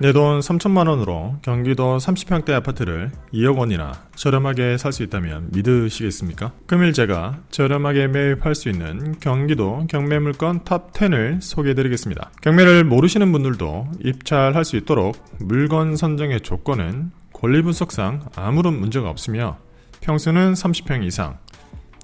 내 돈 3천만원으로 경기도 30평대 아파트를 2억 원이나 저렴하게 살 수 있다면 믿으시겠습니까? 금일 제가 저렴하게 매입할 수 있는 경기도 경매물건 탑 10을 소개해드리겠습니다. 경매를 모르시는 분들도 입찰할 수 있도록 물건 선정의 조건은 권리분석상 아무런 문제가 없으며 평수는 30평 이상,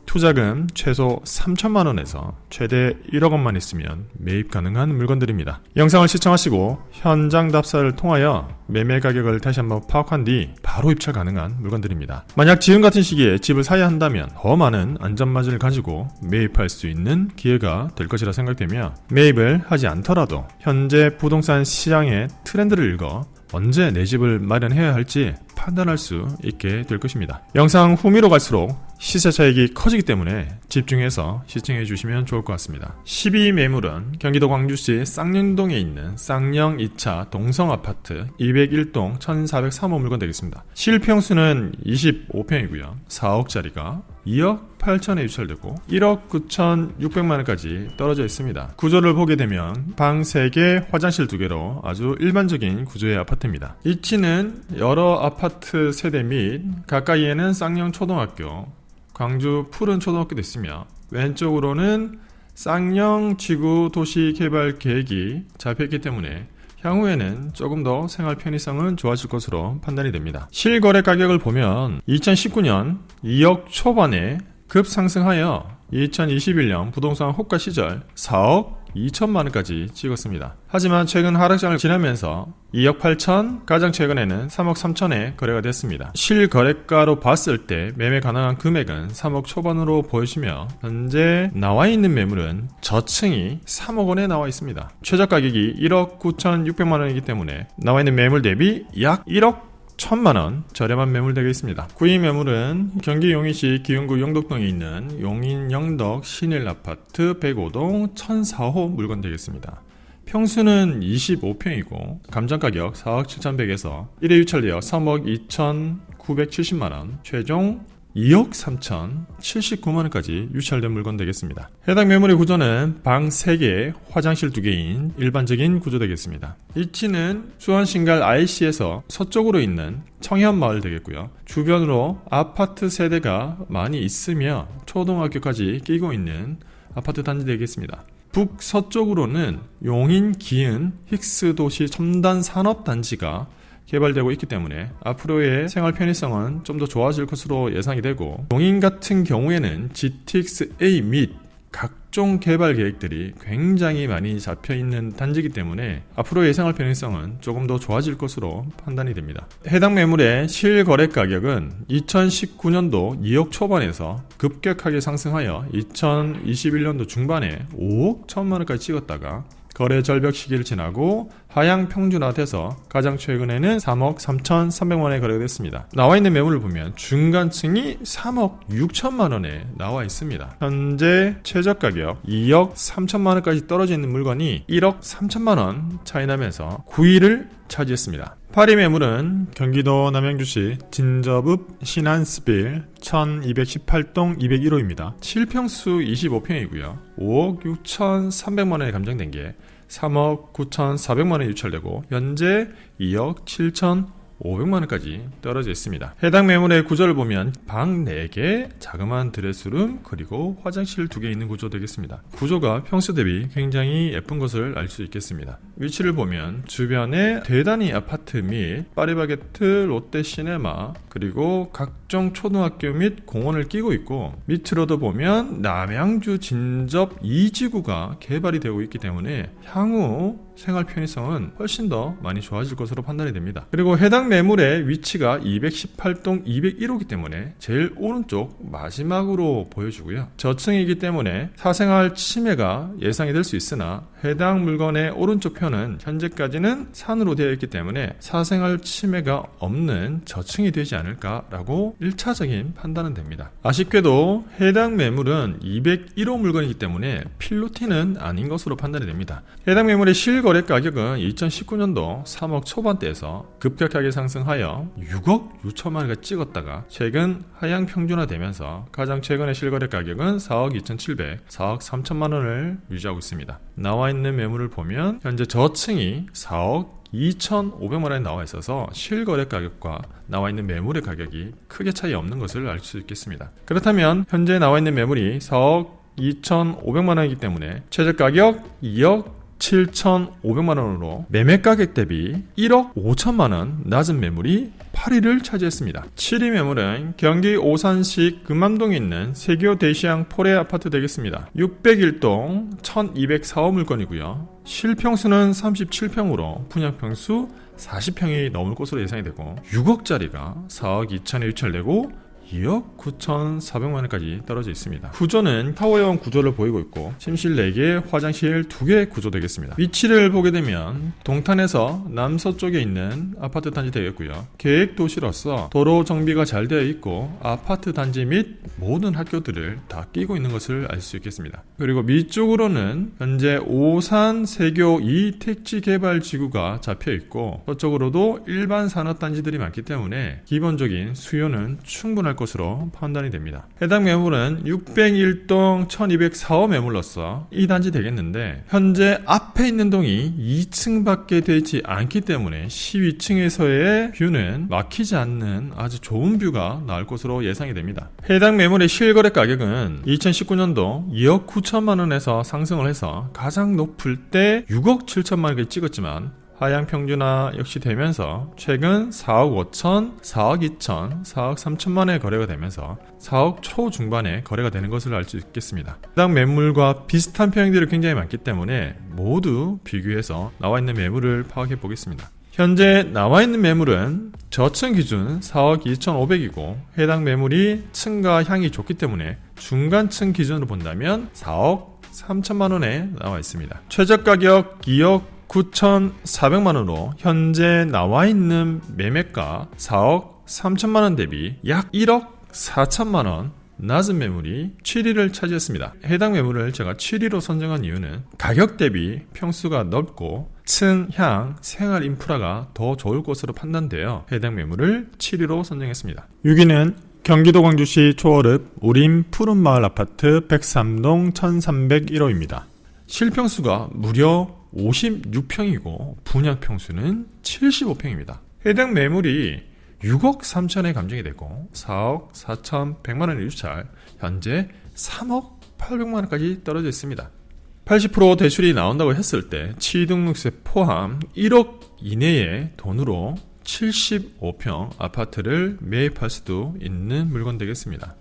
투자금 최소 3천만원에서 최대 1억 원만 있으면 매입 가능한 물건들입니다. 영상을 시청하시고 현장 답사를 통하여 매매 가격을 다시 한번 파악한 뒤 바로 입찰 가능한 물건들입니다. 만약 지금 같은 시기에 집을 사야 한다면 더 많은 안전마진을 가지고 매입할 수 있는 기회가 될 것이라 생각되며 매입을 하지 않더라도 현재 부동산 시장의 트렌드를 읽어 언제 내 집을 마련해야 할지 판단할 수 있게 될 것입니다. 영상 후미로 갈수록 시세 차익이 커지기 때문에 집중해서 시청해 주시면 좋을 것 같습니다. 12 매물은 경기도 광주시 쌍년동에 있는 쌍영 2차 동성아파트 201동 1403호 물건 되겠습니다. 실평수는 25평이고요. 4억짜리가 2억 8천에 유찰되고 1억 9,600만원까지 떨어져 있습니다. 구조를 보게 되면 방 3개, 화장실 2개로 아주 일반적인 구조의 아파트입니다. 위치는 여러 아파트 세대 및 가까이에는 쌍영 초등학교, 광주 푸른 초등학교도 있으며 왼쪽으로는 쌍영 지구 도시 개발 계획이 잡혀있기 때문에 향후에는 조금 더 생활 편의성은 좋아질 것으로 판단이 됩니다. 실거래 가격을 보면 2019년 2억 초반에 급상승하여 2021년 부동산 호가 시절 4억 2천만원까지 찍었습니다. 하지만 최근 하락장을 지나면서 2억 8천, 가장 최근에는 3억 3천에 거래가 됐습니다. 실거래가로 봤을 때 매매 가능한 금액은 3억 초반으로 보여지며 현재 나와 있는 매물은 저층이 3억 원에 나와 있습니다. 최저 가격이 1억 9,600만원이기 때문에 나와 있는 매물 대비 약 1억 1,000만원 저렴한 매물 되겠습니다. 구입 매물은 경기 용인시 기흥구 영덕동에 있는 용인 영덕 신일 아파트 105동 1004호 물건 되겠습니다. 평수는 25평이고 감정가격 4억 7,100에서 1회 유찰되어 3억 2,970만원, 최종 2억 3,079만원까지 유찰된 물건 되겠습니다. 해당 매물의 구조는 방 3개, 화장실 2개인 일반적인 구조 되겠습니다. 위치는 수원신갈 IC에서 서쪽으로 있는 청현마을 되겠고요. 주변으로 아파트 세대가 많이 있으며 초등학교까지 끼고 있는 아파트 단지 되겠습니다. 북서쪽으로는 용인, 기흥, 힉스도시 첨단산업단지가 개발되고 있기 때문에 앞으로의 생활 편의성은 좀 더 좋아질 것으로 예상이 되고, 용인 같은 경우에는 GTX-A 및 각종 개발 계획들이 굉장히 많이 잡혀있는 단지이기 때문에 앞으로의 생활 편의성은 조금 더 좋아질 것으로 판단이 됩니다. 해당 매물의 실거래 가격은 2019년도 2억 초반에서 급격하게 상승하여 2021년도 중반에 5억 1천만원까지 찍었다가 거래 절벽 시기를 지나고 하향 평준화돼서 가장 최근에는 3억 3,300만원에 거래가 됐습니다. 나와 있는 매물을 보면 중간층이 3억 6천만원에 나와 있습니다. 현재 최저 가격 2억 3천만원까지 떨어져 있는 물건이 1억 3천만원 차이 나면서 9위를 차지했습니다. 8위 매물은 경기도 남양주시 진저읍 신한스빌 1218동 201호입니다. 실평수 25평이고요. 5억 6,300만원에 감정된 게 3억 9,400만원에 유찰되고 현재 2억 7,500만원까지 떨어져 있습니다. 해당 매물의 구조를 보면 방 4개, 자그마한 드레스룸, 그리고 화장실 2개 있는 구조 되겠습니다. 구조가 평수 대비 굉장히 예쁜 것을 알 수 있겠습니다. 위치를 보면 주변에 대단히 아파트 및 파리바게트, 롯데시네마, 그리고 각종 초등학교 및 공원을 끼고 있고, 밑으로도 보면 남양주 진접 2지구가 개발이 되고 있기 때문에 향후 생활 편의성은 훨씬 더 많이 좋아질 것으로 판단이 됩니다. 그리고 해당 매물의 위치가 218동 201호이기 때문에 제일 오른쪽 마지막으로 보여주고요. 저층이기 때문에 사생활 침해가 예상이 될 수 있으나 해당 물건의 오른쪽 편은 현재까지는 산으로 되어 있기 때문에 사생활 침해가 없는 저층이 되지 않을까라고 1차적인 판단은 됩니다. 아쉽게도 해당 매물은 201호 물건이기 때문에 필로티는 아닌 것으로 판단이 됩니다. 해당 매물의 실거래 가격은 2019년도 3억 초반대에서 급격하게 상승하여 6억 6천만원을 찍었다가 최근 하향 평준화되면서 가장 최근의 실거래 가격은 4억 2,700, 4억 3천만원을 유지하고 있습니다. 나와 있는 매물을 보면 현재 저층이 4억 2,500만 원에 나와 있어서 실거래 가격과 나와 있는 매물의 가격이 크게 차이 없는 것을 알 수 있겠습니다. 그렇다면 현재 나와 있는 매물이 4억 2,500만 원이기 때문에 최저 가격 2억 7,500만 원으로 매매 가격 대비 1억 5천만 원 낮은 매물이 8위를 차지했습니다. 7위 매물은 경기 오산시 금암동에 있는 세교 대시양 포레 아파트 되겠습니다. 601동 1,204호 물건이고요. 실평수는 37평으로 분양평수 40평이 넘을 것으로 예상이 되고 6억짜리가 4억 2천에 유찰되고 2억 9,400만 원까지 떨어져 있습니다. 구조는 타워형 구조를 보이고 있고 침실 4개, 화장실 2개 구조 되겠습니다. 위치를 보게 되면 동탄에서 남서쪽에 있는 아파트 단지 되겠고요. 계획 도시로서 도로 정비가 잘 되어 있고 아파트 단지 및 모든 학교들을 다 끼고 있는 것을 알 수 있겠습니다. 그리고 위쪽으로는 현재 오산 세교 2 택지 개발 지구가 잡혀 있고 저쪽으로도 일반 산업 단지들이 많기 때문에 기본적인 수요는 충분할 것으로 판단이 됩니다. 해당 매물은 601동 1204호 매물로서 이 단지 되겠는데 현재 앞에 있는 동이 2층밖에 되지 않기 때문에 12층에서의 뷰는 막히지 않는 아주 좋은 뷰가 나올 것으로 예상이 됩니다. 해당 매물의 실거래 가격은 2019년도 2억 9천만 원에서 상승을 해서 가장 높을 때 6억 7천만 원을 찍었지만 하향 평준화 역시 되면서 최근 4억 5천, 4억 2천, 4억 3천만 원의 거래가 되면서 4억 초중반에 거래가 되는 것을 알 수 있겠습니다. 해당 매물과 비슷한 평형들이 굉장히 많기 때문에 모두 비교해서 나와 있는 매물을 파악해 보겠습니다. 현재 나와 있는 매물은 저층 기준 4억 2,500이고 해당 매물이 층과 향이 좋기 때문에 중간층 기준으로 본다면 4억 3천만 원에 나와 있습니다. 최저 가격 2억 9,400만원으로 현재 나와 있는 매매가 4억 3천만원 대비 약 1억 4천만원 낮은 매물이 7위를 차지했습니다. 해당 매물을 제가 7위로 선정한 이유는 가격 대비 평수가 넓고 층, 향, 생활 인프라가 더 좋을 것으로 판단되어 해당 매물을 7위로 선정했습니다. 6위는 경기도 광주시 초월읍 우림 푸른마을 아파트 103동 1301호입니다. 실평수가 무려 56평이고 분양평수는 75평입니다. 해당 매물이 6억 3천에 감정이 되고 4억 4천 100만원의 유찰, 현재 3억 800만원까지 떨어져 있습니다. 80% 대출이 나온다고 했을 때 취등록세 포함 1억 이내의 돈으로 75평 아파트를 매입할 수도 있는 물건 되겠습니다.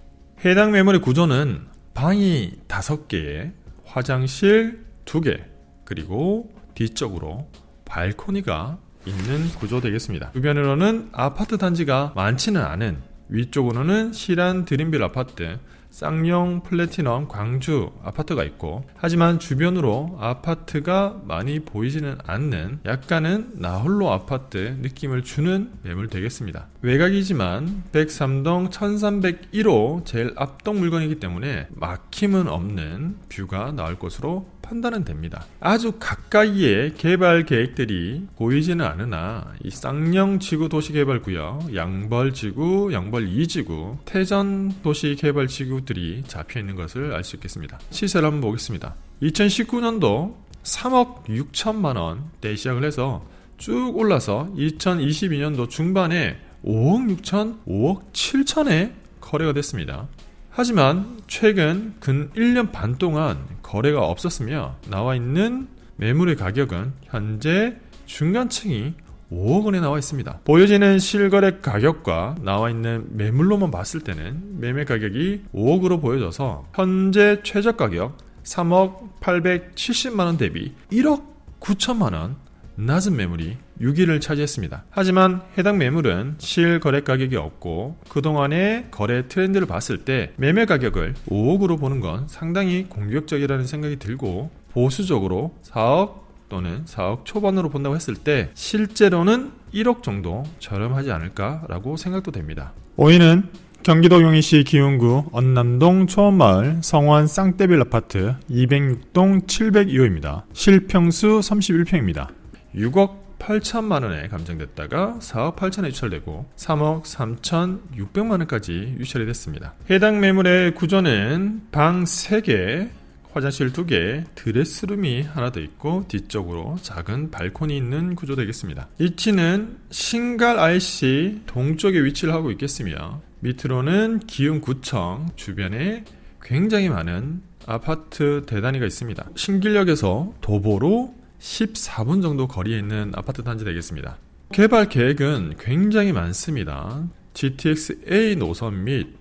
해당 매물의 구조는 방이 5개에 화장실 2개, 그리고 뒤쪽으로 발코니가 있는 구조 되겠습니다. 주변으로는 아파트 단지가 많지는 않은, 위쪽으로는 실한 드림빌 아파트, 쌍용 플래티넘 광주 아파트가 있고, 하지만 주변으로 아파트가 많이 보이지는 않는 약간은 나홀로 아파트 느낌을 주는 매물 되겠습니다. 외곽이지만 103동 1301호 제일 앞동 물건이기 때문에 막힘은 없는 뷰가 나올 것으로 판단은 됩니다. 아주 가까이에 개발 계획들이 보이지는 않으나 이 쌍용 지구 도시개발구역, 양벌지구, 양벌 2지구, 태전 도시개발지구들이 잡혀있는 것을 알 수 있겠습니다. 시세를 한번 보겠습니다. 2019년도 3억 6천만원 대 시작을 해서 쭉 올라서 2022년도 중반에 5억 6천, 5억 7천에 거래가 됐습니다. 하지만 최근 근 1년 반 동안 거래가 없었으며 나와 있는 매물의 가격은 현재 중간층이 5억 원에 나와 있습니다. 보여지는 실거래 가격과 나와 있는 매물로만 봤을 때는 매매 가격이 5억으로 보여져서 현재 최저 가격 3억 870만원 대비 1억 9천만원 낮은 매물이 6위를 차지했습니다. 하지만 해당 매물은 실거래 가격이 없고 그동안의 거래 트렌드를 봤을 때 매매 가격을 5억으로 보는 건 상당히 공격적이라는 생각이 들고, 보수적으로 4억 또는 4억 초반으로 본다고 했을 때 실제로는 1억 정도 저렴하지 않을까라고 생각도 됩니다. 5위는 경기도 용인시 기흥구 언남동 초원마을 성원 쌍떼빌 아파트 206동 702호입니다. 실평수 31평입니다. 6억 8천만원에 감정됐다가 4억 8천에 유찰되고 3억 3천 6백만원까지 유찰이 됐습니다. 해당 매물의 구조는 방 3개, 화장실 2개, 드레스룸이 하나 더 있고 뒤쪽으로 작은 발코니 있는 구조 되겠습니다. 위치는 신갈 IC 동쪽에 위치를 하고 있겠으며 밑으로는 기흥구청 주변에 굉장히 많은 아파트 대단지가 있습니다. 신길역에서 도보로 14분 정도 거리에 있는 아파트 단지 되겠습니다. 개발 계획은 굉장히 많습니다. GTX-A 노선 및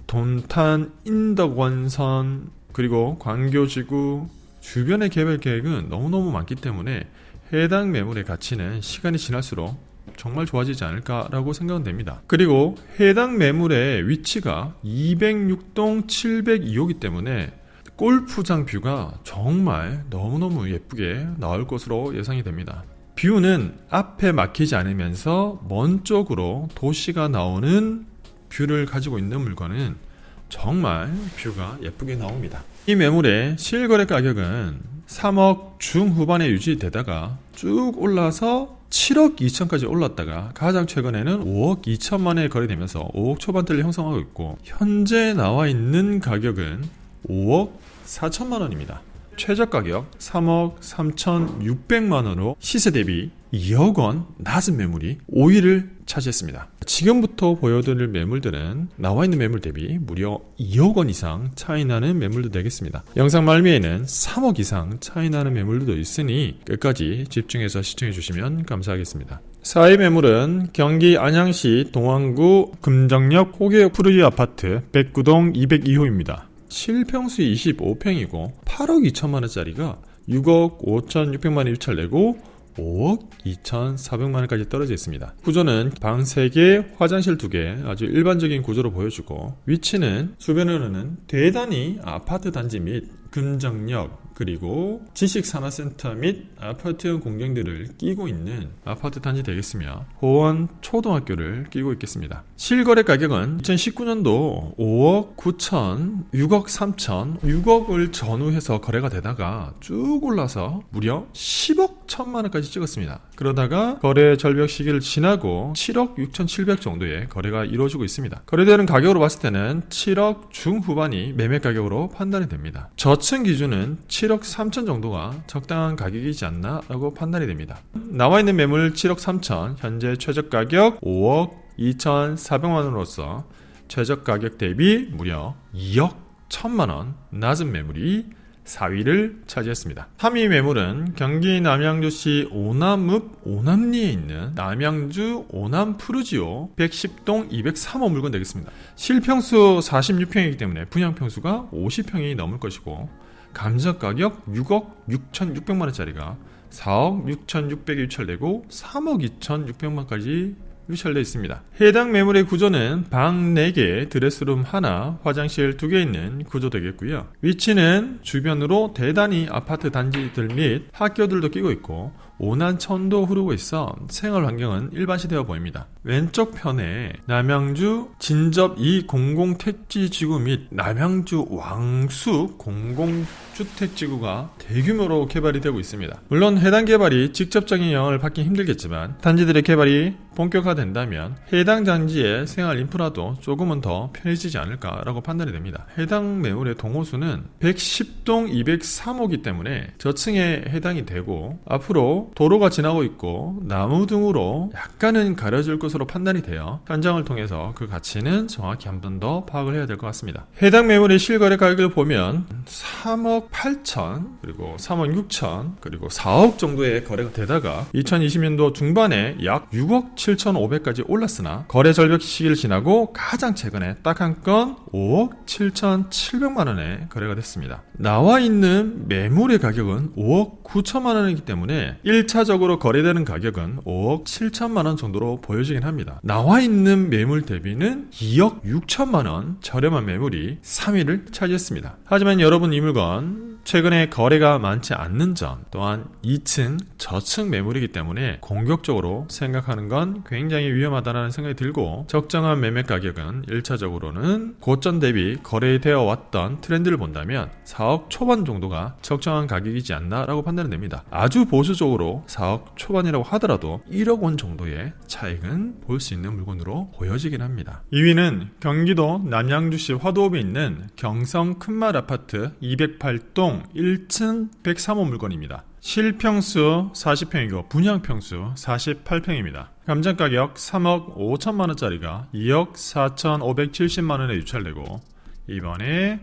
돈탄 인덕원선 그리고 광교지구 주변의 개발 계획은 너무너무 많기 때문에 해당 매물의 가치는 시간이 지날수록 정말 좋아지지 않을까라고 생각은 됩니다. 그리고 해당 매물의 위치가 206동 702호이기 때문에 골프장 뷰가 정말 너무너무 예쁘게 나올 것으로 예상이 됩니다. 뷰는 앞에 막히지 않으면서 먼 쪽으로 도시가 나오는 뷰를 가지고 있는 물건은 정말 뷰가 예쁘게 나옵니다. 이 매물의 실거래 가격은 3억 중후반에 유지되다가 쭉 올라서 7억 2천까지 올랐다가 가장 최근에는 5억 2천만에 거래되면서 5억 초반대를 형성하고 있고 현재 나와 있는 가격은 5억 4천만 원입니다. 최저 가격 3억 3,600만 원으로 시세 대비 2억 원 낮은 매물이 5위를 차지했습니다. 지금부터 보여드릴 매물들은 나와 있는 매물 대비 무려 2억 원 이상 차이 나는 매물도 되겠습니다. 영상 말미에는 3억 이상 차이 나는 매물도 있으니 끝까지 집중해서 시청해 주시면 감사하겠습니다. 4위 매물은 경기 안양시 동안구 금정역 호계 푸르지 아파트 109동 202호입니다. 실평수 25평이고 8억 2천만원짜리가 6억 5,600만원 유찰되고 5억 2,400만원까지 떨어져 있습니다. 구조는 방 3개, 화장실 2개 아주 일반적인 구조로 보여주고 위치는 주변으로는 대단히 아파트 단지 및 금정역 그리고 지식산업센터 및 아파트형 공장들을 끼고 있는 아파트 단지 되겠으며 호원 초등학교를 끼고 있겠습니다. 실거래 가격은 2019년도 5억 9천, 6억 3천, 6억을 전후해서 거래가 되다가 쭉 올라서 무려 10억 1천만원까지 찍었습니다. 그러다가 거래 절벽 시기를 지나고 7억 6,700 정도의 거래가 이루어지고 있습니다. 거래되는 가격으로 봤을 때는 7억 중후반이 매매 가격으로 판단이 됩니다. 저층 기준은 7억 3천 정도가 적당한 가격이지 않나 라고 판단이 됩니다. 나와 있는 매물 7억 3천, 현재 최저 가격 5억 2,400만원으로서 최저 가격 대비 무려 2억 1천만원 낮은 매물이 4위를 차지했습니다. 3위 매물은 경기 남양주시 오남읍 오남리에 있는 남양주 오남 푸르지오 110동 203호 물건 되겠습니다. 실평수 46평이기 때문에 분양평수가 50평이 넘을 것이고 감정 가격 6억 6,600만원짜리가 4억 6,600에 유찰되고 3억 2,600만원까지 유찰되어 있습니다. 해당 매물의 구조는 방 4개, 드레스룸 하나, 화장실 2개 있는 구조 되겠고요. 위치는 주변으로 대단히 아파트 단지들 및 학교들도 끼고 있고 오난천도 흐르고 있어 생활 환경은 일반시되어 보입니다. 왼쪽 편에 남양주 진접 2공공 택지지구 및 남양주 왕수 공공주택지구가 대규모로 개발이 되고 있습니다. 물론 해당 개발이 직접적인 영향을 받긴 힘들겠지만 단지들의 개발이 본격화된다면 해당 단지의 생활 인프라도 조금은 더 편해지지 않을까라고 판단이 됩니다. 해당 매물의 동호수는 110동 203호이기 때문에 저층에 해당이 되고 앞으로 도로가 지나고 있고 나무 등으로 약간은 가려질 것으로 판단이 되어 현장을 통해서 그 가치는 정확히 한 번 더 파악을 해야 될 것 같습니다. 해당 매물의 실거래 가격을 보면 3억 8천 그리고 3억 6천 그리고 4억 정도의 거래가 되다가 2020년도 중반에 약 6억 7,500까지 올랐으나 거래 절벽 시기를 지나고 가장 최근에 딱 한 건 5억 7,700만원에 거래가 됐습니다. 나와 있는 매물의 가격은 5억 9천만원이기 때문에 1차적으로 거래되는 가격은 5억 7천만원 정도로 보여지긴 합니다. 나와 있는 매물 대비는 2억 6천만원 저렴한 매물이 3위를 차지했습니다. 하지만 여러분 이 물건 최근에 거래가 많지 않는 점 또한 2층 저층 매물이기 때문에 공격적으로 생각하는 건 굉장히 위험하다는 생각이 들고 적정한 매매 가격은 1차적으로는 고점 대비 거래되어 왔던 트렌드를 본다면 4억 초반 정도가 적정한 가격이지 않나 라고 판단이 됩니다. 아주 보수적으로 4억 초반이라고 하더라도 1억 원 정도의 차익은 볼 수 있는 물건으로 보여지긴 합니다. 2위는 경기도 남양주시 화도읍에 있는 경성 큰말 아파트 208동 102동 1층 103호 물건입니다. 실평수 40평이고 분양평수 48평입니다. 감정가격 3억 5천만원짜리가 2억 4,570만원에 유찰되고 이번에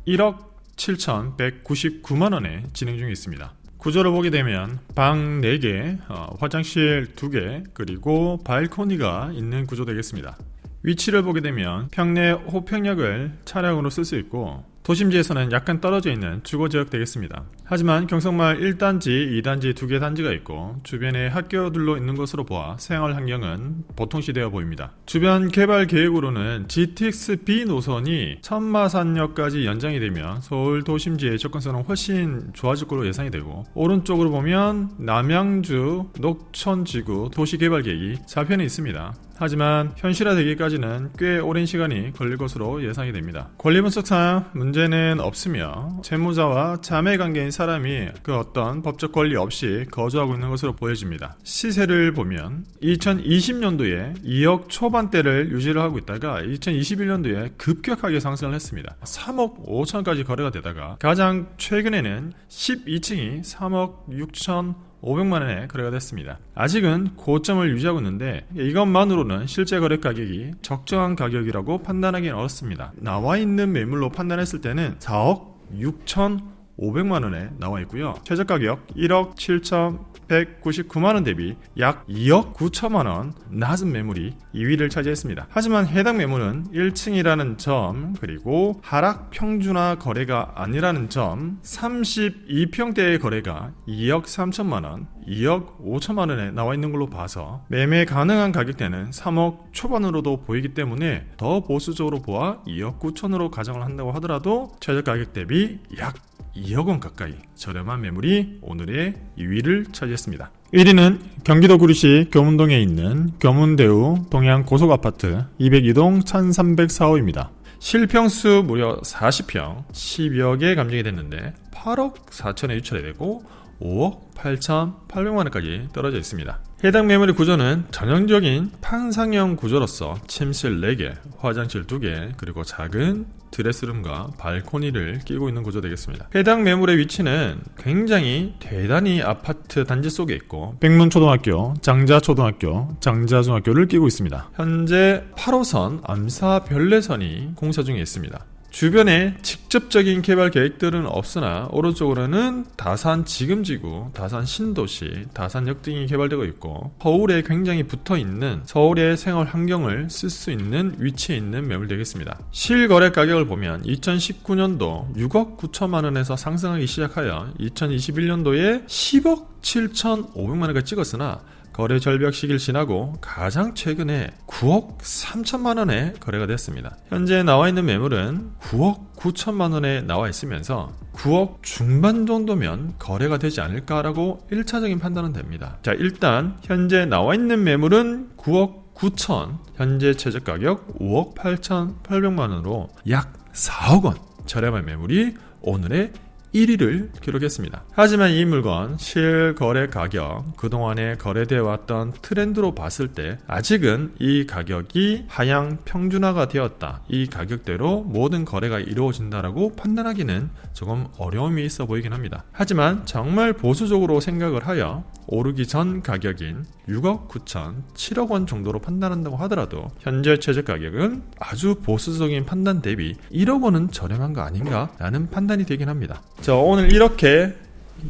1억 7,199만원에 진행 중에 있습니다. 구조를 보게 되면 방 4개, 화장실 2개, 그리고 발코니가 있는 구조 되겠습니다. 위치를 보게 되면 평내 호평역을 차량으로 쓸 수 있고 도심지에서는 약간 떨어져 있는 주거지역 되겠습니다. 하지만 경성마을 1단지, 2단지 2개 단지가 있고 주변에 학교들로 있는 것으로 보아 생활 환경은 보통시되어 보입니다. 주변 개발 계획으로는 GTX-B 노선이 천마산역까지 연장이 되면 서울 도심지의 접근성은 훨씬 좋아질 것으로 예상이 되고 오른쪽으로 보면 남양주, 녹천지구 도시개발계획이 좌편에 있습니다. 하지만 현실화되기까지는 꽤 오랜 시간이 걸릴 것으로 예상이 됩니다. 권리 분석상 문제는 없으며 채무자와 자매관계인 사람이 그 어떤 법적 권리 없이 거주하고 있는 것으로 보여집니다. 시세를 보면 2020년도에 2억 초반대를 유지를 하고 있다가 2021년도에 급격하게 상승을 했습니다. 3억 5천까지 거래가 되다가 가장 최근에는 12층이 3억 6천 500만원에 거래가 됐습니다. 아직은 고점을 유지하고 있는데 이것만으로는 실제 거래 가격이 적정한 가격이라고 판단하기는 어렵습니다. 나와 있는 매물로 판단했을 때는 4억 6,500만원에 나와 있고요. 최저 가격 1억 7,199만원 대비 약 2억 9천만원 낮은 매물이 2위를 차지했습니다. 하지만 해당 매물은 1층이라는 점, 그리고 하락 평준화 거래가 아니라는 점, 32평대의 거래가 2억 3천만원, 2억 5천만원에 나와 있는 걸로 봐서 매매 가능한 가격대는 3억 초반으로도 보이기 때문에 더 보수적으로 보아 2억 9천으로 가정을 한다고 하더라도 최저 가격 대비 약 2억원 가까이 저렴한 매물이 오늘의 2위를 차지했습니다. 1위는 경기도 구리시 교문동에 있는 교문대우 동양고속아파트 202동 1304호입니다. 실평수 무려 40평 10여 개 감정이 됐는데 8억 4천에 유찰이 되고 5억 8,800만원까지 떨어져 있습니다. 해당 매물의 구조는 전형적인 판상형 구조로서 침실 4개, 화장실 2개, 그리고 작은 드레스룸과 발코니를 끼고 있는 구조 되겠습니다. 해당 매물의 위치는 굉장히 대단히 아파트 단지 속에 있고 백문초등학교, 장자초등학교, 장자중학교를 끼고 있습니다. 현재 8호선 암사별내선이 공사 중에 있습니다. 주변에 직접적인 개발 계획들은 없으나 오른쪽으로는 다산 지금지구, 다산 신도시, 다산역 등이 개발되고 있고 서울에 굉장히 붙어있는 서울의 생활 환경을 쓸 수 있는 위치에 있는 매물 되겠습니다. 실거래 가격을 보면 2019년도 6억 9천만원에서 상승하기 시작하여 2021년도에 10억 7,500만원까지 찍었으나 거래 절벽 시기를 지나고 가장 최근에 9억 3천만원에 거래가 됐습니다. 현재 나와 있는 매물은 9억 9천만원에 나와 있으면서 9억 중반 정도면 거래가 되지 않을까라고 1차적인 판단은 됩니다. 자, 일단 현재 나와 있는 매물은 9억 9천, 현재 최저 가격 5억 8,800만원으로 약 4억원 저렴한 매물이 오늘의 1위를 기록했습니다. 하지만 이 물건 실거래 가격, 그동안에 거래되어 왔던 트렌드로 봤을 때 아직은 이 가격이 하향 평준화가 되었다, 이 가격대로 모든 거래가 이루어진다라고 판단하기는 조금 어려움이 있어 보이긴 합니다. 하지만 정말 보수적으로 생각을 하여 오르기 전 가격인 6억 9천, 7억 원 정도로 판단한다고 하더라도 현재 최저 가격은 아주 보수적인 판단 대비 1억 원은 저렴한 거 아닌가 라는 판단이 되긴 합니다. 자, 오늘 이렇게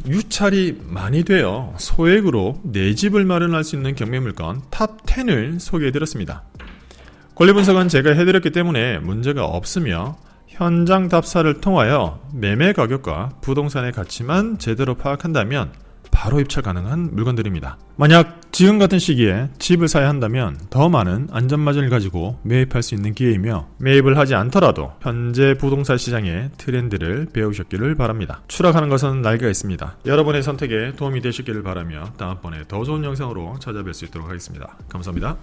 유찰이 많이 되어 소액으로 내 집을 마련할 수 있는 경매물건 탑 10을 소개해드렸습니다. 권리 분석은 제가 해드렸기 때문에 문제가 없으며 현장 답사를 통하여 매매 가격과 부동산의 가치만 제대로 파악한다면 바로 입찰 가능한 물건들입니다. 만약 지금 같은 시기에 집을 사야 한다면 더 많은 안전마진을 가지고 매입할 수 있는 기회이며 매입을 하지 않더라도 현재 부동산 시장의 트렌드를 배우셨기를 바랍니다. 추락하는 것은 날개가 있습니다. 여러분의 선택에 도움이 되셨기를 바라며 다음번에 더 좋은 영상으로 찾아뵐 수 있도록 하겠습니다. 감사합니다.